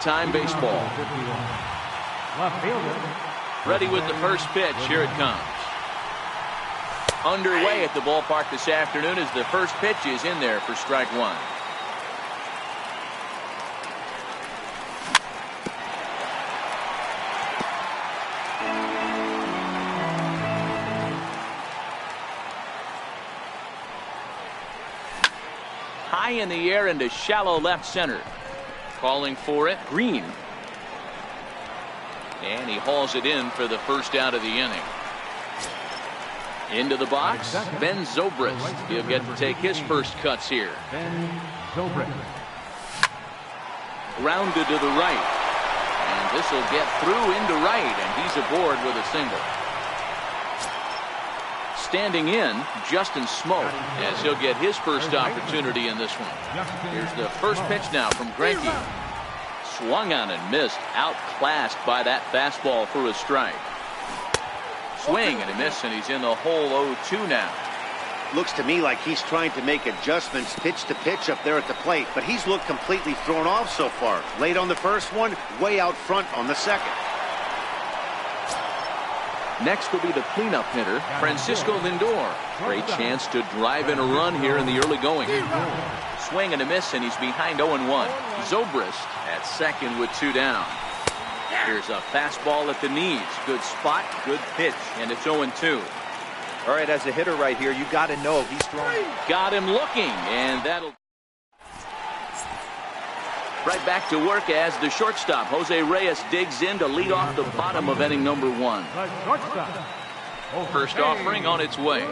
Time baseball. Ready with the first pitch. Here it comes. Underway at the ballpark this afternoon as the first pitch is in there for strike one. High in the air into shallow left center. Calling for it, Green. And he hauls it in for the first out of the inning. Into the box, Ben Zobrist. He'll get to take his first cuts here. Grounded to the right. And this will get through into right, and he's aboard with a single. Standing in, Justin Smoke, as he'll get his first opportunity in this one. Here's the first pitch now from Greinke. Swung on and missed, outclassed by that fastball for a strike. Swing and a miss, and he's in the hole 0-2 now. Looks to me like he's trying to make adjustments pitch to pitch up there at the plate, but he's looked completely thrown off so far. Late on the first one, way out front on the second. Next will be the cleanup hitter, Francisco Lindor. Great chance to drive in a run here in the early going. Swing and a miss, and he's behind 0-1. Zobrist at second with two down. Here's a fastball at the knees. Good spot, good pitch, and it's 0-2. All right, as a hitter right here, you got to know if he's throwing. Got him looking, and that'll... Right back to work as the shortstop, Jose Reyes, digs in to lead off the bottom of inning number one. First offering on its way.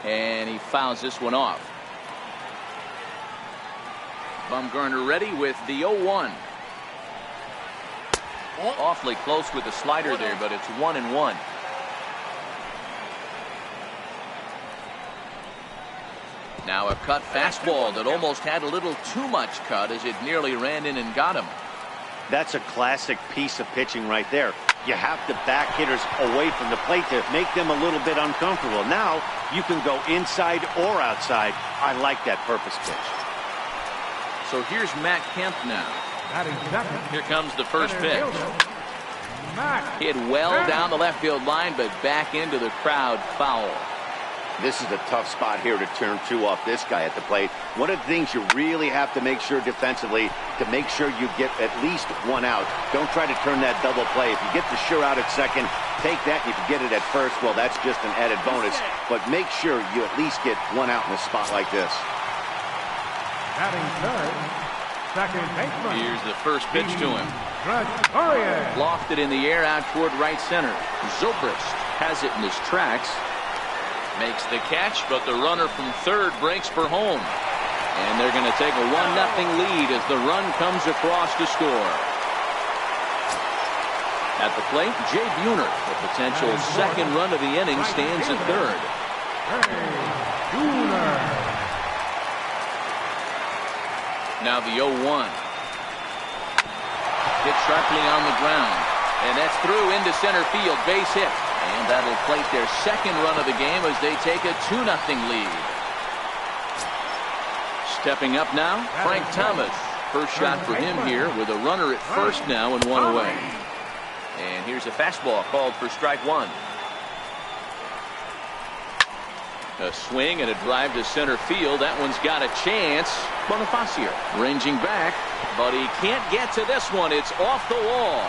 And he fouls this one off. Bumgarner ready with the 0-1. Awfully close with the slider there, but it's 1-1. Now a cut fastball that almost had a little too much cut as it nearly ran in and got him. That's a classic piece of pitching right there. You have to back hitters away from the plate to make them a little bit uncomfortable. Now you can go inside or outside. I like that purpose pitch. So here's Matt Kemp now. Here comes the first pitch. Hit well down the left field line, but back into the crowd, foul. This is a tough spot here to turn two off this guy at the plate. One of the things you really have to make sure defensively to make sure you get at least one out. Don't try to turn that double play. If you get the sure out at second, take that. And if you get it at first, well, that's just an added bonus. But make sure you at least get one out in a spot like this. Here's the first pitch to him. Lofted in the air out toward right center. Zobrist has it in his tracks. Makes the catch, but the runner from third breaks for home. And they're going to take a 1-0 lead as the run comes across to score. At the plate, Jay Buhner, the potential second run of the inning, stands at third. Now the 0-1. Hit sharply on the ground. And that's through into center field. Base hit. And that'll plate their second run of the game as they take a 2-0 lead. Stepping up now, Frank Thomas. First shot for him here with a runner at first now and one away. And here's a fastball called for strike one. A swing and a drive to center field. That one's got a chance. Bonifacio ranging back, but he can't get to this one. It's off the wall.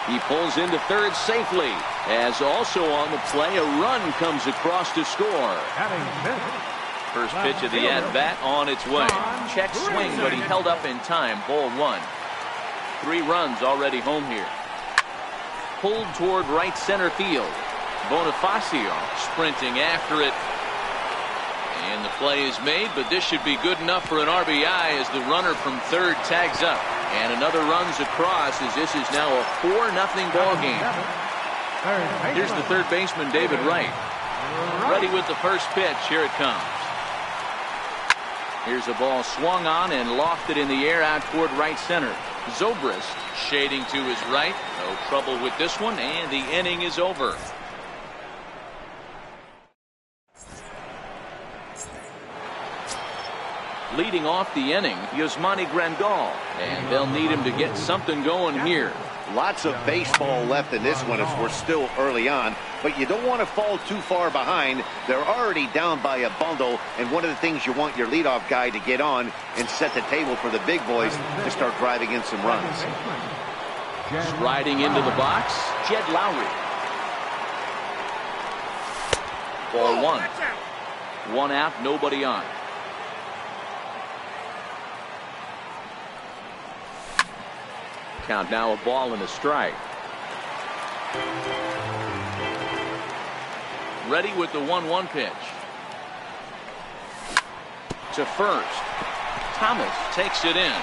He pulls into third safely, as also on the play a run comes across to score. First pitch of the at-bat on its way. Check swing, but he held up in time. Ball one. 3 runs already home here. Pulled toward right center field. Bonifacio sprinting after it. And the play is made, but this should be good enough for an RBI as the runner from third tags up. And another runs across as this is now a 4-0 ball game. Here's the third baseman, David Wright. Ready with the first pitch. Here it comes. Here's a ball swung on and lofted in the air out toward right center. Zobrist shading to his right. No trouble with this one, and the inning is over. Leading off the inning, Yasmani Grandal, and they'll need him to get something going here. Lots of baseball left in this one as we're still early on, but you don't want to fall too far behind. They're already down by a bundle, and one of the things you want your leadoff guy to get on and set the table for the big boys to start driving in some runs. Striding into the box, Jed Lowry. Ball one. One out, nobody on. Count now, a ball and a strike. Ready with the 1-1 pitch. To first. Thomas takes it in.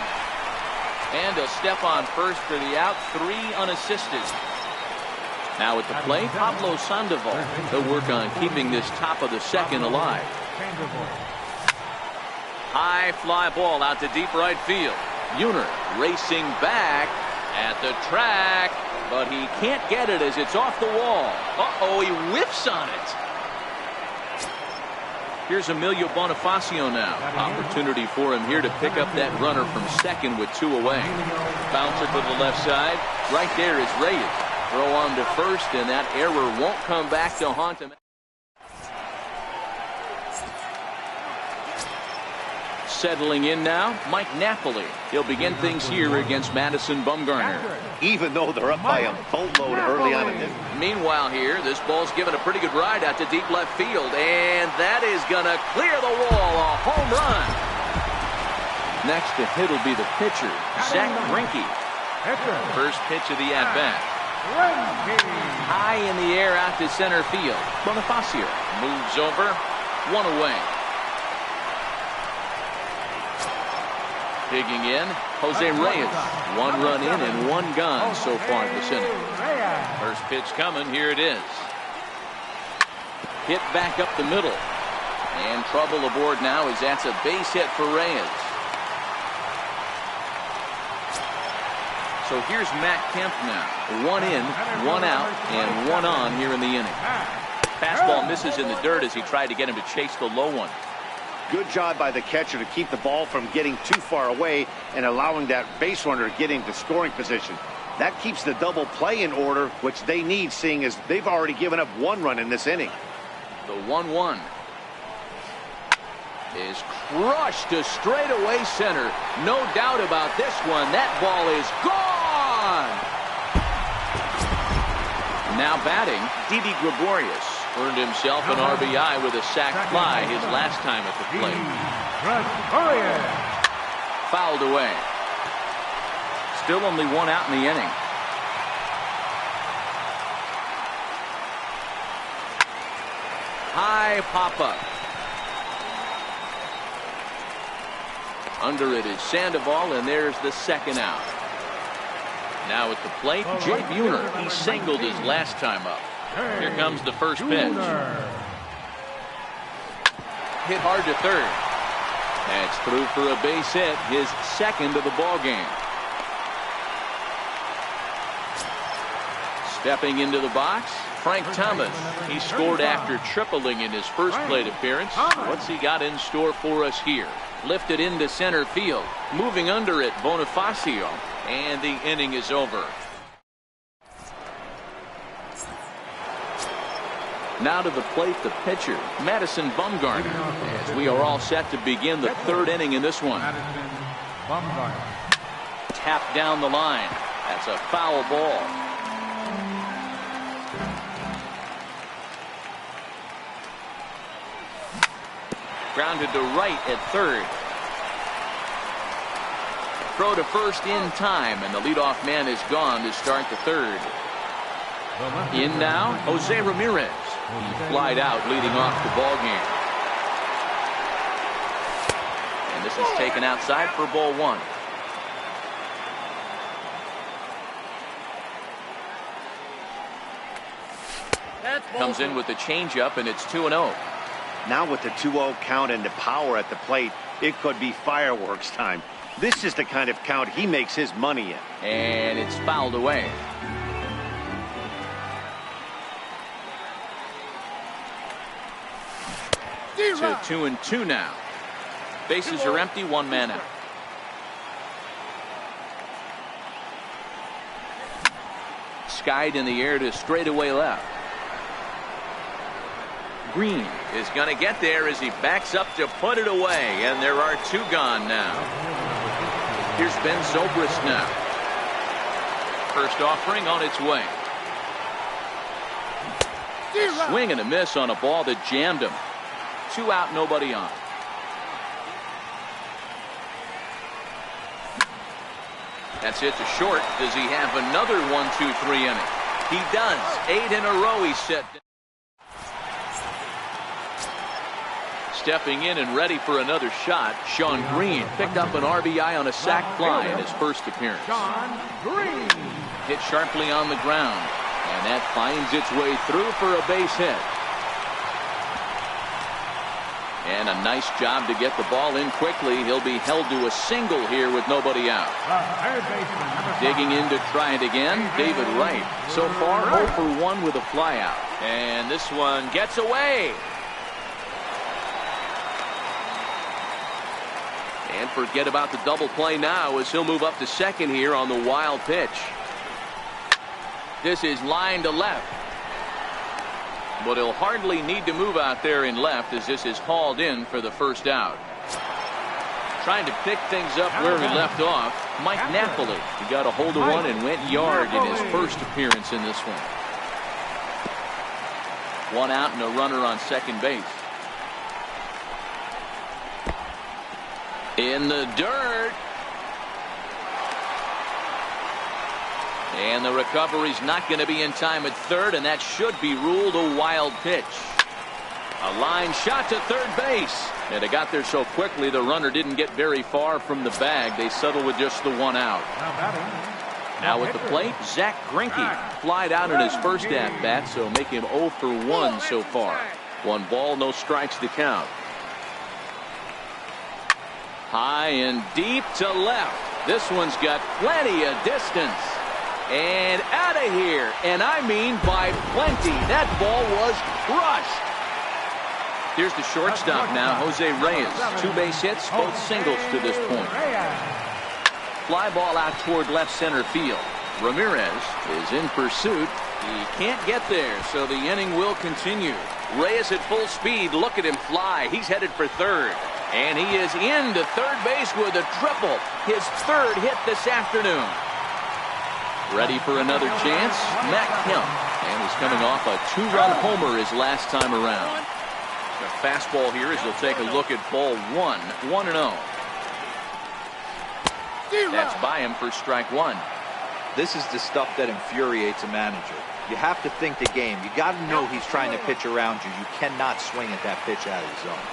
And a step on first for the out. 3 unassisted. Now at the plate, Pablo Sandoval. He'll work on keeping this top of the second alive. High fly ball out to deep right field. Buhner racing back at the track, but he can't get it as it's off the wall. Uh-oh, he whiffs on it. Here's Emilio Bonifacio now. Opportunity for him here to pick up that runner from second with 2 away. Bouncer to the left side. Right there is Reyes. Throw on to first, and that error won't come back to haunt him. Settling in now, Mike Napoli. He'll begin things here against Madison Bumgarner. Even though they're up by a boatload early on in this. Meanwhile here, this ball's given a pretty good ride out to deep left field, and that is going to clear the wall. A home run. Next to hit will be the pitcher, Zach Greinke. First pitch of the at-bat. High in the air out to center field. Bonifacio moves over. 1 away. Digging in, Jose Reyes. 1 run in and 1 gone so far this inning. First pitch coming, here it is. Hit back up the middle. And trouble aboard now as that's a base hit for Reyes. So here's Matt Kemp now. 1 in, 1 out, and 1 on here in the inning. Fastball misses in the dirt as he tried to get him to chase the low one. Good job by the catcher to keep the ball from getting too far away and allowing that base runner to get into scoring position. That keeps the double play in order, which they need, seeing as they've already given up 1 run in this inning. The 1-1 is crushed to straightaway center. No doubt about this one. That ball is gone. Now batting, Didi Gregorius. Earned himself an RBI with a sac fly his last time at the plate. Fouled away. Still only 1 out in the inning. High pop-up. Under it is Sandoval, and there's the second out. Now at the plate, Jay Buhner. He singled his last time up. Here comes the first pitch. Hit hard to third. That's through for a base hit, his second of the ball game. Stepping into the box, Frank Thomas. He scored after tripling in his first plate appearance. What's he got in store for us here? Lifted into center field. Moving under it, Bonifacio. And the inning is over. Now to the plate, the pitcher, Madison Bumgarner, as we are all set to begin the 3rd inning in this one. Tapped down the line. That's a foul ball. Grounded to right at 3rd. Throw to first in time, and the leadoff man is gone to start the 3rd. In now, Jose Ramirez. He flied out, leading off the ball game. And this is taken outside for ball 1. Comes in with the changeup, and it's 2-0. Now with the 2-0 count and the power at the plate, it could be fireworks time. This is the kind of count he makes his money in. And it's fouled away. To 2-2 now. Bases are empty, one man out. Skied in the air to straightaway left. Green is going to get there as he backs up to put it away, and there are two gone now. Here's Ben Zobrist now. First offering on its way. Swing and a miss on a ball that jammed him. 2 out, nobody on. That's it to short. Does he have another 1-2-3 inning? He does. 8 in a row he's set. Stepping in and ready for another shot, Shawn Green picked up an RBI on a sac fly in his first appearance. Shawn Green. Hit sharply on the ground, and that finds its way through for a base hit. And a nice job to get the ball in quickly. He'll be held to a single here with nobody out. Digging in to try it again, David Wright. So far 0 for 1 with a flyout. And this one gets away. And forget about the double play now as he'll move up to second here on the wild pitch. This is line to left. But he'll hardly need to move out there in left as this is hauled in for the first out. Trying to pick things up where he left off, Mike Napoli. He got a hold of one and went yard in his first appearance in this one. 1 out and a runner on second base. In the dirt. And the recovery's not going to be in time at third, and that should be ruled a wild pitch. A line shot to third base. And it got there so quickly the runner didn't get very far from the bag. They settled with just the 1 out. Now at the plate, Zach Greinke flied out in his first at-bat, so make him 0 for 1 so far. 1 ball, no strikes to count. High and deep to left. This one's got plenty of distance. And out of here. And I mean by plenty. That ball was crushed. Here's the shortstop now, Jose Reyes. 2 base hits, both singles to this point. Fly ball out toward left center field. Ramirez is in pursuit. He can't get there, so the inning will continue. Reyes at full speed. Look at him fly. He's headed for third. And he is into third base with a triple. His 3rd hit this afternoon. Ready for another chance? Matt Kemp. And he's coming off a 2-run homer his last time around. The fastball here as he'll take a look at ball 1. 1-0. That's by him for strike 1. This is the stuff that infuriates a manager. You have to think the game. You got to know he's trying to pitch around you. You cannot swing at that pitch out of the zone.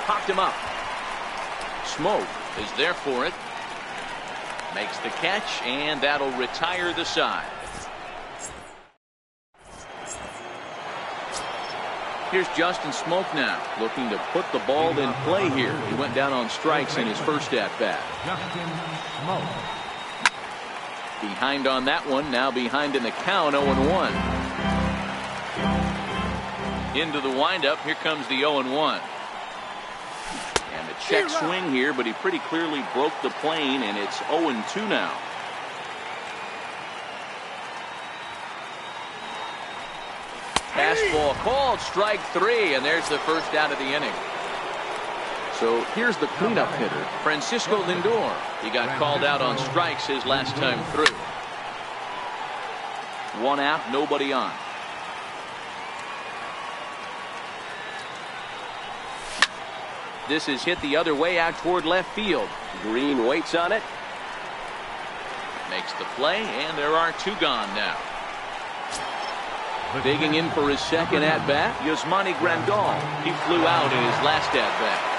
Popped him up. Smoke is there for it. Makes the catch, and that'll retire the side. Here's Justin Smoke now, looking to put the ball in play here. He went down on strikes in his first at-bat. Justin Smoke. Behind on that one, now behind in the count, 0-1. Into the windup, here comes the 0-1. And a check swing here, but he pretty clearly broke the plane, and it's 0-2 now. Fastball called, strike 3, and there's the first out of the inning. So here's the cleanup hitter, Francisco Lindor. He got called out on strikes his last time through. 1 out, nobody on. This is hit the other way out toward left field. Green waits on it. Makes the play, and there are 2 gone now. Digging in for his second at-bat, Yasmani Grandal. He flew out in his last at-bat.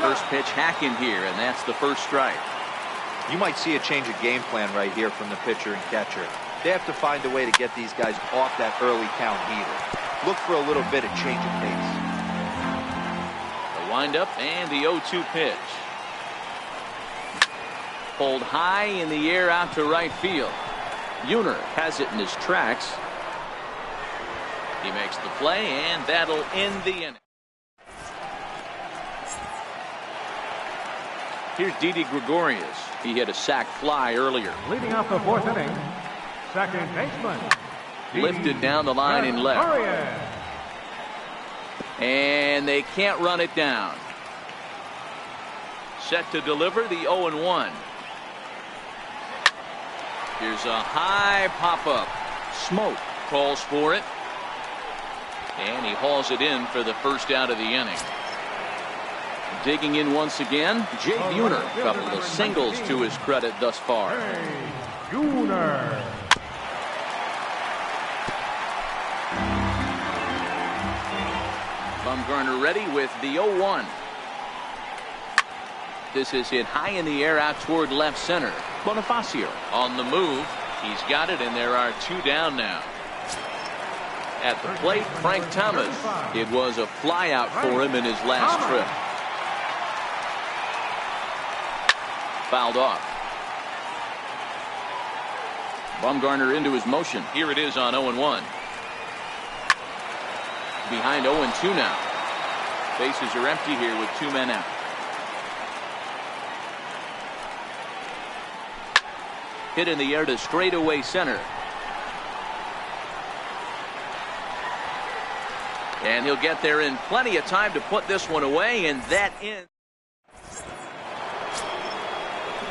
First pitch hack in here, and that's the first strike. You might see a change of game plan right here from the pitcher and catcher. They have to find a way to get these guys off that early count heater. Look for a little bit of change of pace. The windup and the 0-2 pitch. Pulled high in the air out to right field. Uner has it in his tracks. He makes the play, and that'll end the inning. Here's Didi Gregorius. He hit a sac fly earlier. Leading off the fourth inning, second baseman. Lifted down the line in left. And they can't run it down. Set to deliver the 0-1. Here's a high pop-up. Smoke calls for it. And he hauls it in for the first out of the inning. Digging in once again, Jay Buhner. A couple of singles to his credit thus far. Buhner. Bumgarner ready with the 0-1. This is hit high in the air out toward left center. Bonifacio on the move. He's got it, and there are two down now. At the plate, Frank Thomas. It was a fly out for him in his last trip. Fouled off. Bumgarner into his motion. Here it is on 0-1. Behind 0-2 now. Bases are empty here with two men out. Hit in the air to straightaway center. And he'll get there in plenty of time to put this one away, and that ends.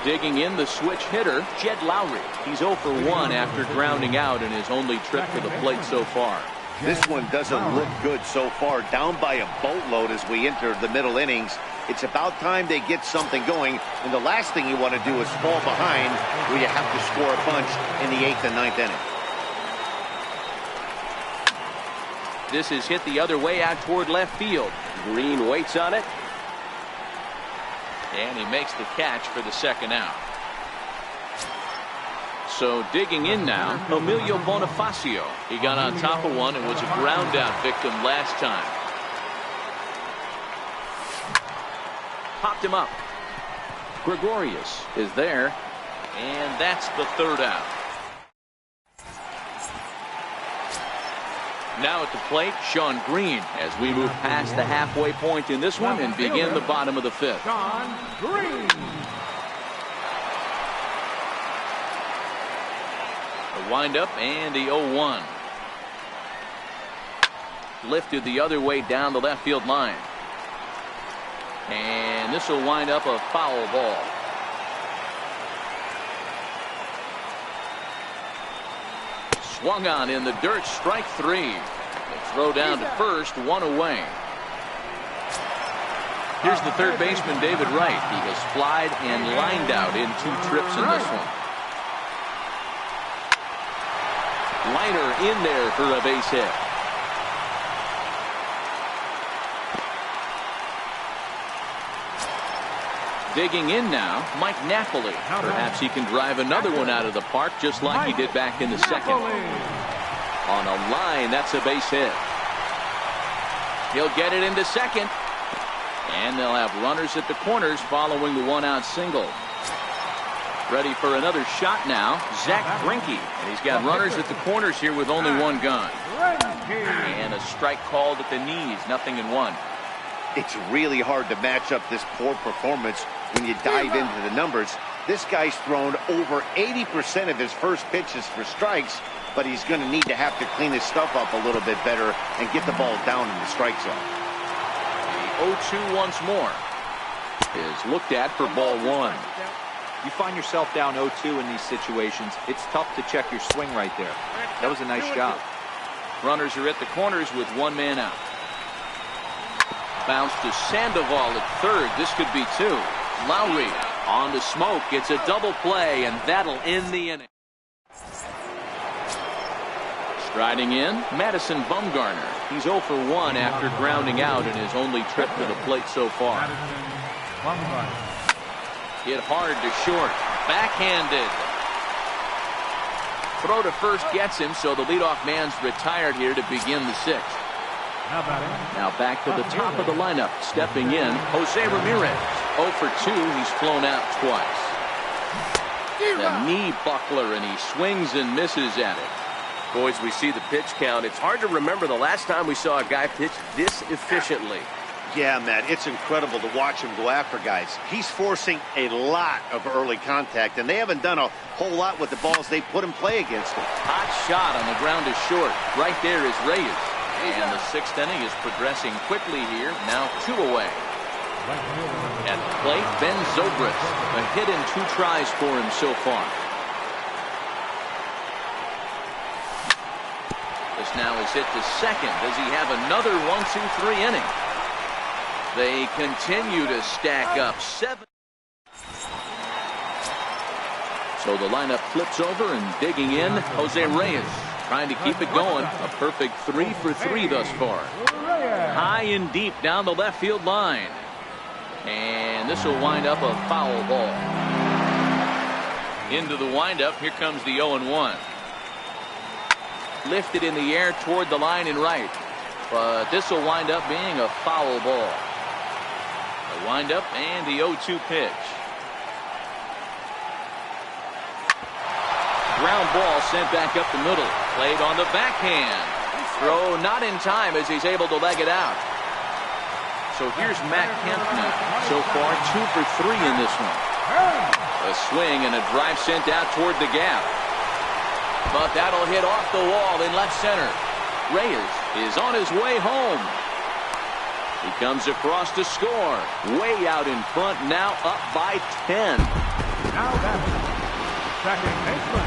Digging in the switch hitter, Jed Lowry. He's 0 for 1 after grounding out in his only trip to the plate so far. This one doesn't look good so far. Down by a boatload as we enter the middle innings. It's about time they get something going, and the last thing you want to do is fall behind where you have to score a bunch in the 8th and 9th inning. This is hit the other way out toward left field. Green waits on it. And he makes the catch for the second out. So digging in now, Emilio Bonifacio. He got on top of one and was a ground out victim last time. Popped him up. Gregorius is there. And that's the third out. Now at the plate, Sean Green, as we move past the halfway point in this one and begin the bottom of the fifth. Sean Green. The windup and the 0-1. Lifted the other way down the left field line. And this will wind up a foul ball. Swung on in the dirt, strike three. The throw down to first, one away. Here's the third baseman, David Wright. He has flied and lined out in two trips in this one. Liner in there for a base hit. Digging in now, Mike Napoli. Perhaps he can drive another one out of the park just like he did back in the second. On a line, that's a base hit. He'll get it into second. And they'll have runners at the corners following the one-out single. Ready for another shot now, Zach Greinke. And he's got runners at the corners here with only one gun. And a strike called at the knees, 0-1. It's really hard to match up this poor performance when you dive into the numbers. This guy's thrown over 80% of his first pitches for strikes, but he's going to need to have to clean his stuff up a little bit better and get the ball down in the strike zone. The 0-2 once more is looked at for ball one. You find yourself down 0-2 in these situations. It's tough to check your swing right there. That was a nice job. Runners are at the corners with one man out. Bounce to Sandoval at third. This could be two. Lowry on to Smoke. It's a double play, and that'll end the inning. Striding in, Madison Bumgarner. He's 0 for 1 after grounding out in his only trip to the plate so far. Hit hard to short. Backhanded. Throw to first gets him, so the leadoff man's retired here to begin the sixth. Now back to the top of the lineup. Stepping in, Jose Ramirez. 0 for 2. He's flown out twice. The knee buckler, and he swings and misses at it. Boys, we see the pitch count. It's hard to remember the last time we saw a guy pitch this efficiently. Yeah, Matt, it's incredible to watch him go after guys. He's forcing a lot of early contact, and they haven't done a whole lot with the balls they put in play against him. Hot shot on the ground is short. Right there is Reyes. And the sixth inning is progressing quickly here. Now 2 away. At the plate, Ben Zobrist. A hit in 2 tries for him so far. This now is hit to second. Does he have another 1-2-3 inning? They continue to stack up 7. So the lineup flips over and digging in, Jose Reyes. Trying to keep it going. A perfect 3 for 3 thus far. High and deep down the left field line. And this will wind up a foul ball. Into the windup. Here comes the 0-1. Lifted in the air toward the line and right. But this will wind up being a foul ball. The windup and the 0-2 pitch. Ground ball sent back up the middle. Played on the backhand. Throw not in time as he's able to leg it out. So here's Matt Kempner. So far 2 for 3 in this one. A swing and a drive sent out toward the gap. But that'll hit off the wall in left center. Reyes is on his way home. He comes across to score. Way out in front, now up by 10. Now that's second baseman.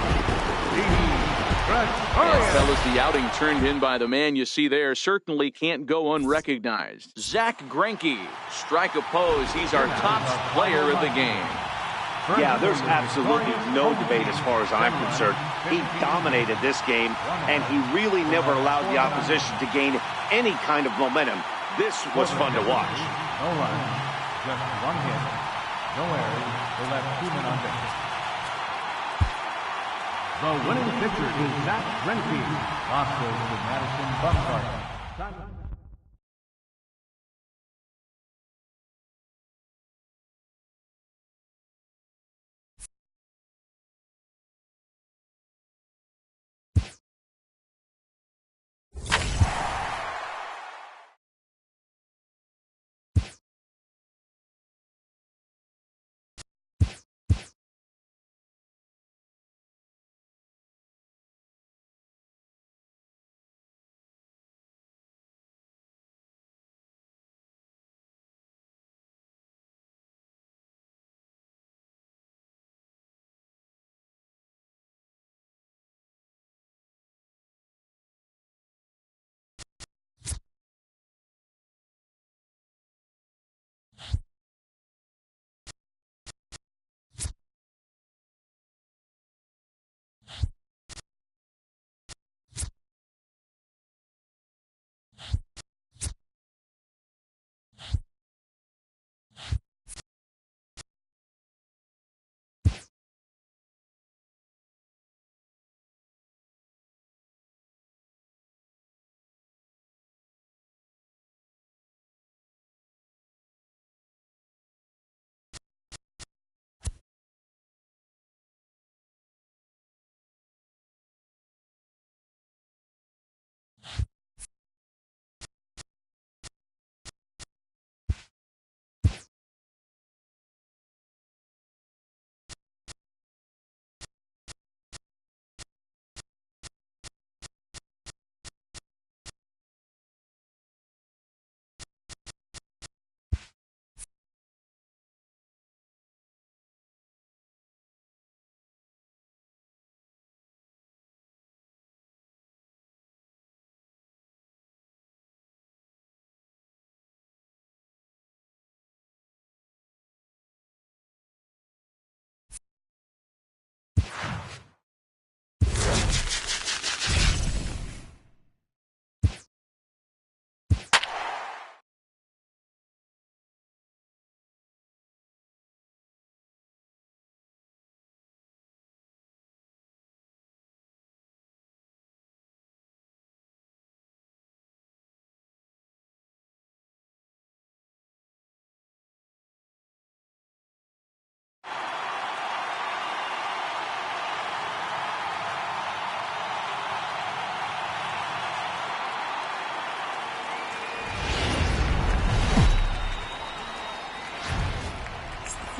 And fellas, the outing turned in by the man you see there certainly can't go unrecognized. Zach Greinke, strike opposed. He's our top player of the game. Yeah, there's absolutely no debate as far as I'm concerned. He dominated this game, and he really never allowed the opposition to gain any kind of momentum. This was fun to watch. No runs, just 1 hit, no errors. They left 2 men on base. The winning pitcher is Zach Greinke. Lost to Madison Bumgarner.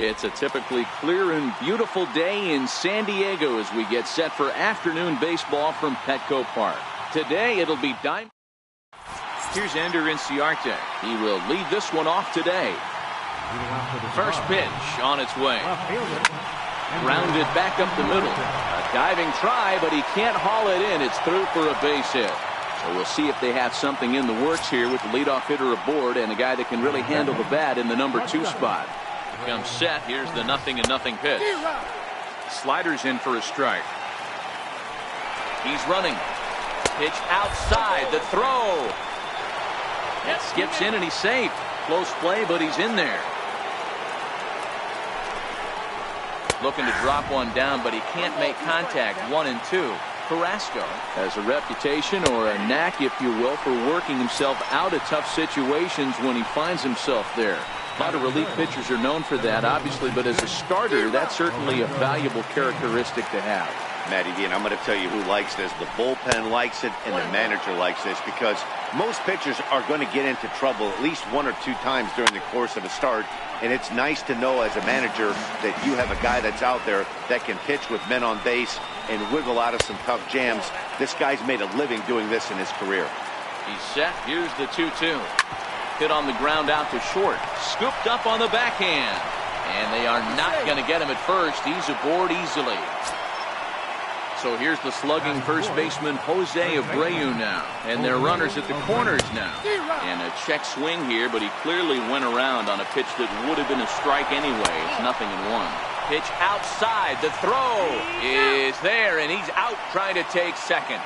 It's a typically clear and beautiful day in San Diego as we get set for afternoon baseball from Petco Park. Today it'll be Diamond. Here's Ender Inciarte. He will lead this one off today. First pitch on its way. Grounded back up the middle. A diving try, but he can't haul it in. It's through for a base hit. So we'll see if they have something in the works here with the leadoff hitter aboard and a guy that can really handle the bat in the number 2 spot. Comes set. Here's the 0-0 pitch. Sliders in for a strike. He's running. Pitch outside. The throw. It skips in and he's safe. Close play, but he's in there. Looking to drop one down, but he can't make contact. 1-2. Carrasco has a reputation, or a knack, if you will, for working himself out of tough situations when he finds himself there. A lot of relief pitchers are known for that, obviously, but as a starter, that's certainly a valuable characteristic to have. Matty D, and I'm going to tell you who likes this. The bullpen likes it, and the manager likes this, because most pitchers are going to get into trouble at least 1 or 2 times during the course of a start, and it's nice to know as a manager that you have a guy that's out there that can pitch with men on base and wiggle out of some tough jams. This guy's made a living doing this in his career. He's set. Here's the 2-2. Hit on the ground out to short. Scooped up on the backhand. And they are not going to get him at first. He's aboard easily. So here's the slugging first baseman Jose Abreu now. And their runners at the corners now. And a check swing here, but he clearly went around on a pitch that would have been a strike anyway. It's 0-1. Pitch outside. The throw is there, and he's out trying to take second.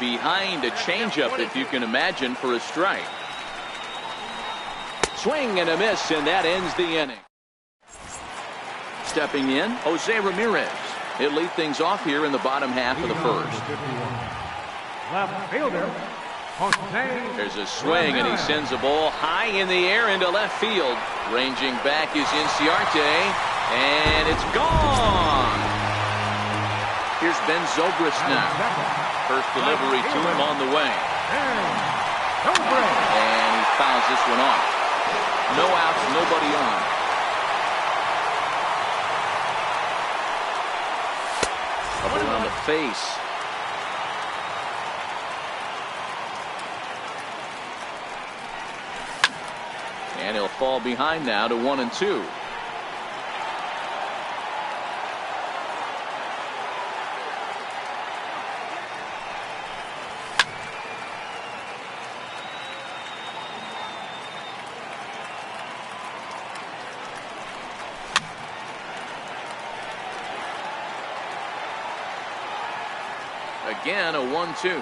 Behind a changeup, if you can imagine, for a strike. Swing and a miss, and that ends the inning. Stepping in, Jose Ramirez. He'll lead things off here in the bottom half of the first. Left fielder, Jose. There's a swing, and he sends a ball high in the air into left field. Ranging back is Inciarte, and it's gone. Here's Ben Zobrist now. First delivery to him on the way. And he fouls this one off. No outs, nobody on. Up around the face. And he'll fall behind now to 1-2. Again, a 1-2.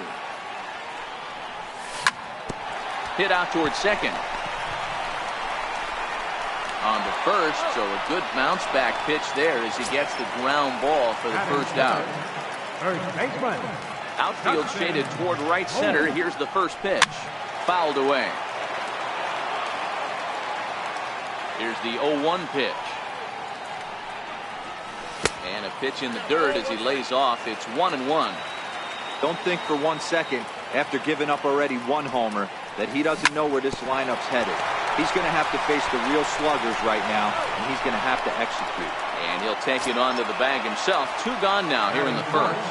Hit out towards second. On to first, so a good bounce back pitch there as he gets the ground ball for the first out. First baseman. Outfield shaded toward right center. Here's the first pitch. Fouled away. Here's the 0-1 pitch. And a pitch in the dirt as he lays off. It's 1-1. Don't think for 1 second, after giving up already 1 homer, that he doesn't know where this lineup's headed. He's going to have to face the real sluggers right now, and he's going to have to execute. And he'll take it onto the bag himself. 2 gone now here in the first.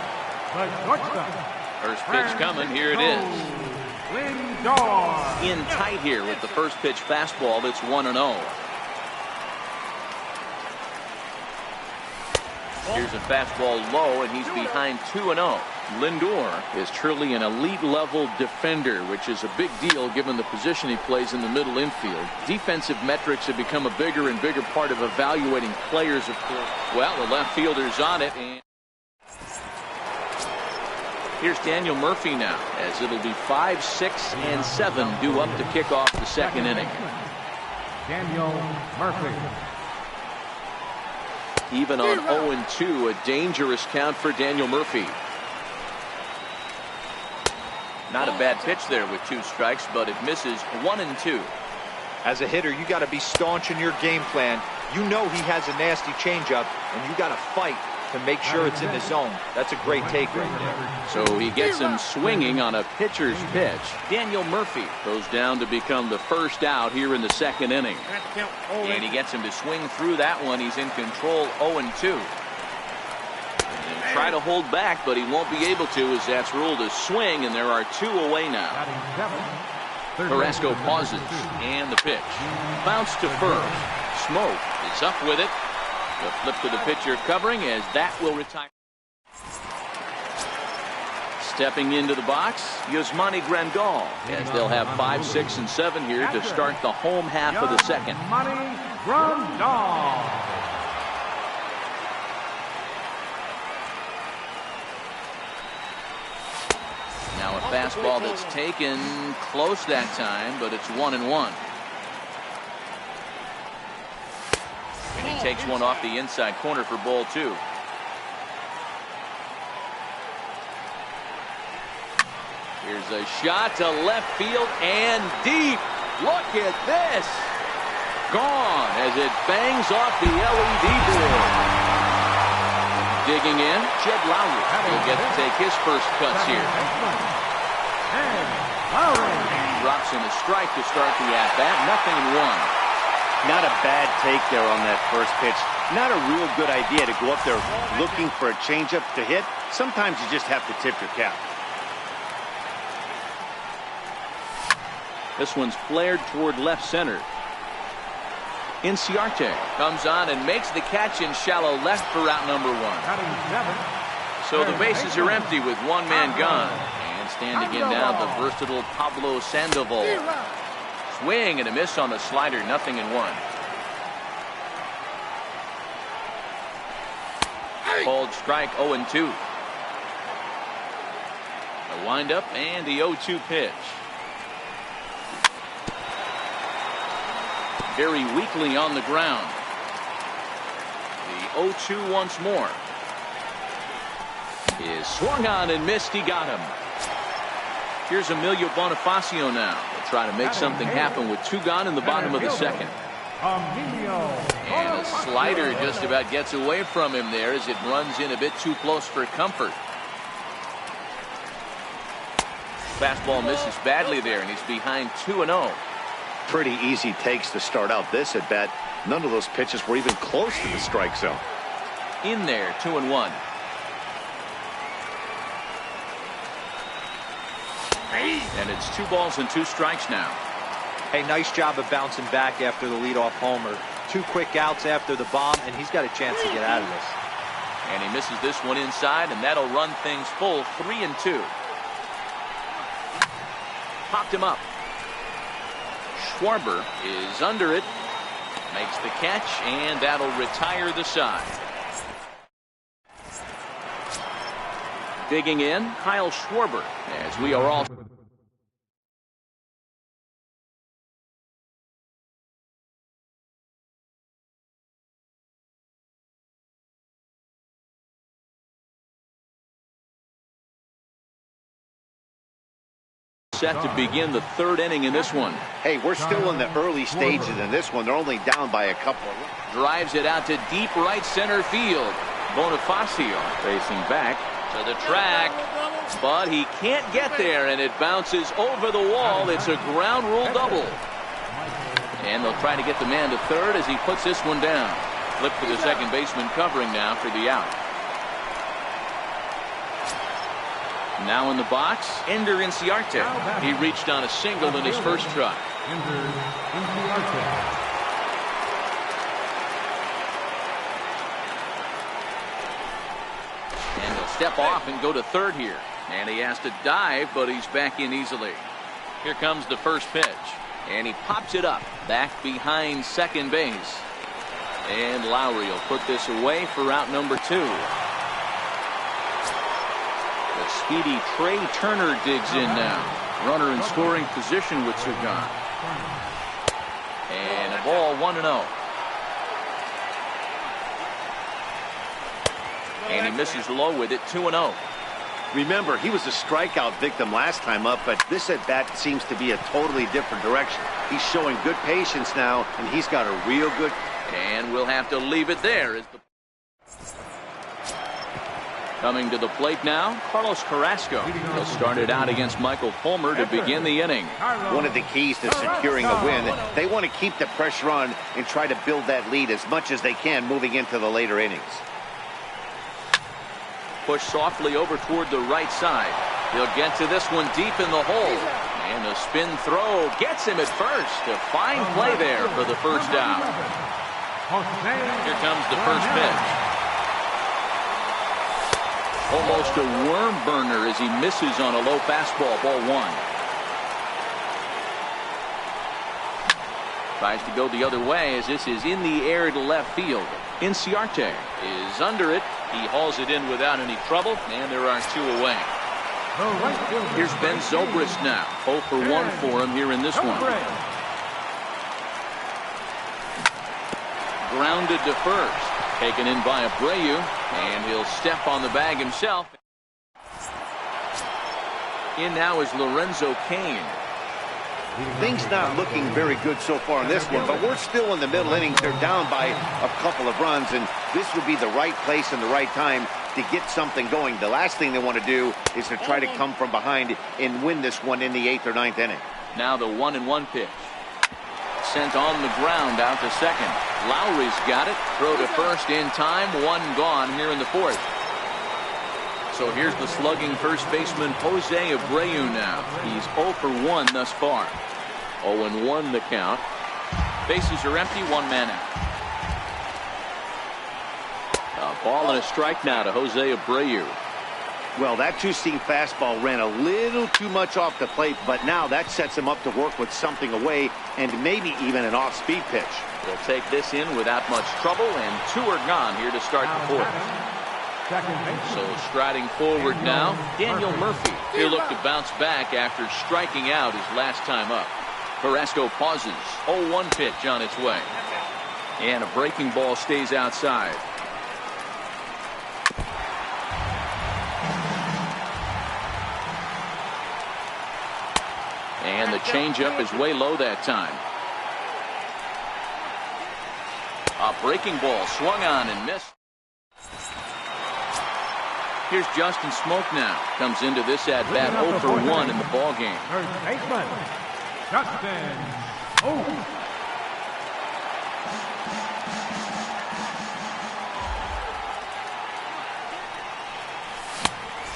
First pitch coming. Here it is. In tight here with the first pitch fastball. That's 1-0. Here's a fastball low, and he's behind 2-0. Lindor is truly an elite level defender, which is a big deal given the position he plays in the middle infield. Defensive metrics have become a bigger and bigger part of evaluating players, of course. Well, the left fielder's on it, and here's Daniel Murphy now, as it'll be 5, 6, and 7 due up to kick off the second inning. Daniel Murphy. Even on 0-2, a dangerous count for Daniel Murphy. Not a bad pitch there with 2 strikes, but it misses. 1-2. As a hitter, you got to be staunch in your game plan. You know he has a nasty changeup, and you got to fight to make sure it's in the zone. That's a great take right there. So he gets him swinging on a pitcher's pitch. Daniel Murphy goes down to become the first out here in the second inning. And he gets him to swing through that one. He's in control 0-2. And try to hold back, but he won't be able to as that's ruled a swing, and there are 2 away now. Carrasco pauses, and the pitch. Bounce to first. Smoke is up with it. The flip to the pitcher covering as that will retire. Stepping into the box, Yasmani Grandal, as they'll have 5, 6, and 7 here to start the home half of the second. Yasmani Grandal. Now a fastball that's taken close that time, but it's 1-1. And he takes one off the inside corner for ball 2. Here's a shot to left field and deep. Look at this. Gone as it bangs off the LED board. Digging in, Jed Lowry will get to take his first cuts here. Drops in a strike to start the at-bat. 0-1. Not a bad take there on that first pitch. Not a real good idea to go up there looking for a changeup to hit. Sometimes you just have to tip your cap. This one's flared toward left center. Inciarte comes on and makes the catch in shallow left for out number 1. So the bases are empty with one man gone. And standing in now the versatile Pablo Sandoval. Swing and a miss on the slider, 0-1. Called strike 0-2. The windup and the 0-2 pitch. Very weakly on the ground. The 0-2 once more. Is swung on and missed. He got him. Here's Emilio Bonifacio now. They'll try to make something happen with 2 gone in the bottom of the second. And a slider just about gets away from him there as it runs in a bit too close for comfort. Fastball misses badly there, and he's behind 2-0. Pretty easy takes to start out this at bat. None of those pitches were even close to the strike zone. In there, 2-1. And it's 2 balls and 2 strikes now. Hey, nice job of bouncing back after the leadoff homer. 2 quick outs after the bomb, and he's got a chance to get out of this. And he misses this one inside, and that'll run things full 3-2. Popped him up. Schwarber is under it. Makes the catch, and that'll retire the side. Digging in, Kyle Schwarber, as we are all set to begin the 3rd inning in this one. Hey, we're still in the early stages in this one. They're only down by a couple. Drives it out to deep right center field. Bonifacio facing back to the track, but he can't get there, and it bounces over the wall. It's a ground rule double. And they'll try to get the man to third as he puts this one down. Flip to the second baseman covering now for the out. Now in the box, Ender Inciarte. He reached on a single in his first try. And he'll step off and go to third here. And he has to dive, but he's back in easily. Here comes the first pitch. And he pops it up, back behind second base. And Lowry will put this away for out number 2. The speedy Trey Turner digs in now. Runner in scoring position with 2 gone. And a ball 1-0. And he misses low with it, 2-0. Remember, he was a strikeout victim last time up, but this at bat seems to be a totally different direction. He's showing good patience now, and he's got a real good. And we'll have to leave it there as the Coming to the plate now, Carlos Carrasco. He'll start it out against Michael Fulmer to begin the inning. One of the keys to securing a win, they want to keep the pressure on and try to build that lead as much as they can moving into the later innings. Push softly over toward the right side. He'll get to this one deep in the hole. And a spin throw gets him at first. A fine play there for the first out. Here comes the first pitch. Almost a worm burner as he misses on a low fastball, ball one. Tries to go the other way as this is in the air to left field. Inciarte is under it. He hauls it in without any trouble, and there are two away. Here's Ben Zobrist now. 0 for 1 for him here in this one. Grounded to first. Taken in by Abreu, and he'll step on the bag himself. In now is Lorenzo Cain. Things not looking very good so far in this one, but we're still in the middle innings. They're down by a couple of runs, and this would be the right place and the right time to get something going. The last thing they want to do is to try to come from behind and win this one in the 8th or 9th inning. Now the 1-1 pitch. Sent on the ground out to second. Lowry's got it. Throw to first in time. One gone here in the 4th. So here's the slugging first baseman Jose Abreu now. He's 0 for 1 thus far. 0-1 the count. Bases are empty. One man out. A ball and a strike now to Jose Abreu. Well, that two-seam fastball ran a little too much off the plate, but now that sets him up to work with something away and maybe even an off-speed pitch. They'll take this in without much trouble, and two are gone here to start the 4th. So striding forward now, Daniel Murphy. He'll look to bounce back after striking out his last time up. Carrasco pauses. 0-1 pitch on its way. And a breaking ball stays outside. And the changeup is way low that time. A breaking ball swung on and missed. Here's Justin Smoke now. Comes into this at-bat 0 for 1 in the ballgame. First baseman, Justin Smoke.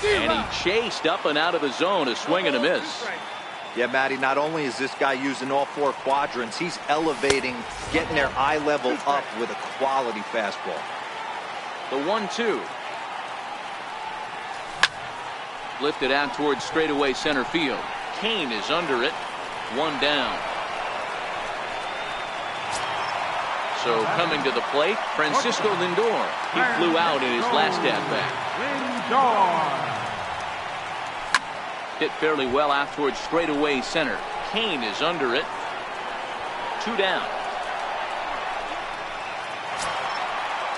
And he chased up and out of the zone, a swing and a miss. Yeah, Matty, not only is this guy using all 4 quadrants, he's elevating, getting their eye level up with a quality fastball. The 1-2. Lifted out towards straightaway center field. Cain is under it. One down. So coming to the plate, Francisco Lindor. He flew out in his last at-bat. Lindor. Hit fairly well out towards straightaway center. Cain is under it. 2 down.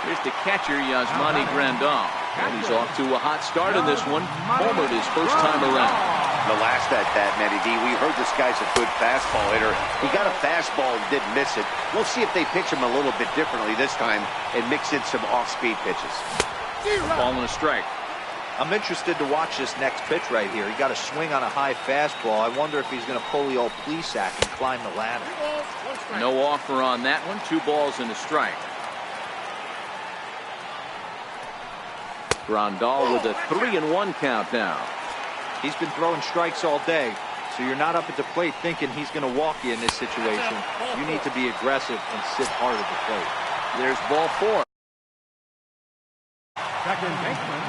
Here's the catcher, Yasmani Grandal. And he's off to a hot start in this one. Homered his first time around. The last at-bat, Matty D, we heard this guy's a good fastball hitter. He got a fastball and didn't miss it. We'll see if they pitch him a little bit differently this time and mix in some off-speed pitches. Ball and a strike. I'm interested to watch this next pitch right here. He got a swing on a high fastball. I wonder if he's going to pull the old Plesac and climb the ladder. No offer on that one. 2 balls and a strike. Grandal with a 3-1 count now. He's been throwing strikes all day, so you're not up at the plate thinking he's going to walk you in this situation. You need to be aggressive and sit hard at the plate. There's ball 4. Second baseman,